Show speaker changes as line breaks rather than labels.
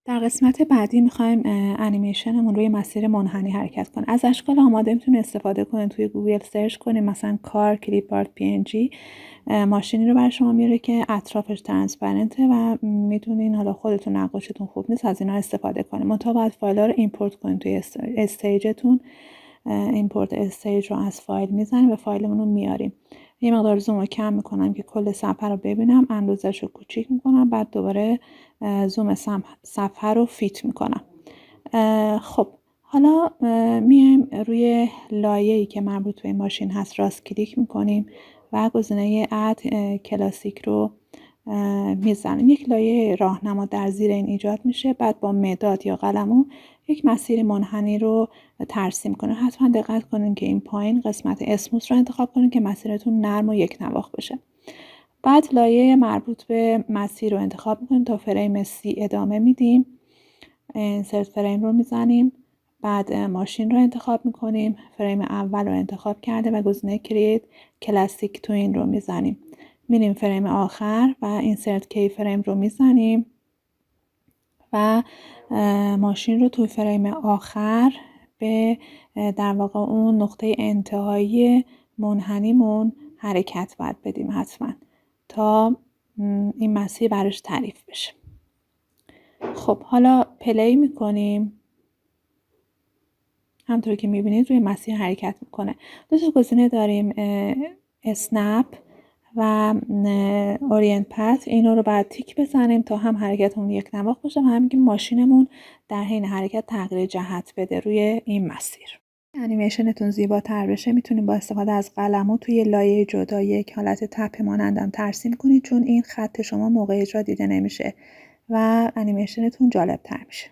در قسمت بعدی میخوایم انیمیشنمون روی مسیر منحنی حرکت کنه. از اشکال آماده میتونید استفاده کنید. توی گوگل سرچ کنید مثلا کار کلیپ آرت پی ان جی، ماشینی رو برای شما میاره که اطرافش ترانسپرنته و میتونین حالا خودتون نقاشتون خوب نیست از اینا استفاده کنید. منتها باید فایل ها رو ایمپورت کنید توی استیجتون. ایمپورت استیج رو از فایل میزنیم و فایلمون رو میاریم. یه مقدار زوم رو کم میکنم که کل صفحه رو ببینم، اندازش رو کوچیک میکنم، بعد دوباره زوم صفحه رو فیت میکنم. خب حالا میایم روی لایه‌ای که مربوط به این ماشین هست راست کلیک میکنیم و گزینه اد کلاسیک رو میزنیم. یک لایه راهنما در زیر این ایجاد میشه. بعد با مداد یا قلمو یک مسیر منحنی رو ترسیم کنید. حتما دقت کنید که این پایین قسمت اسموس رو انتخاب کنید که مسیرتون نرم و یک نواخت بشه. بعد لایه مربوط به مسیر رو انتخاب میکنیم. تا فریم 30 ادامه میدیم. انسرت فریم رو میزنیم. بعد ماشین رو انتخاب میکنیم. فریم اول رو انتخاب کرده و گزینه کرییت کلاسیک توین رو میزنیم. میریم فریم آخر و اینسرت کی فریم رو میزنیم و ماشین رو توی فریم آخر به در واقع اون نقطه انتهایی منحنیمون حرکت باید بدیم حتما تا این مسیر براش تعریف بشه. خب حالا پلی میکنیم. همطور که میبینید روی مسیر حرکت میکنه. دو تا گزینه داریم، اسنپ و اورینت پت. اینا رو بعد تیک بزنیم تا هم حرکتمون یک نواخت باشه و هم که ماشینمون در حین حرکت تغییر جهت بده روی این مسیر. انیمیشنتون زیباتر بشه میتونید با استفاده از قلمو توی لایه جدا یک حالت تپه مانندم ترسیم کنید، چون این خط شما موقع اجرا دیده نمیشه و انیمیشنتون جالب تر میشه.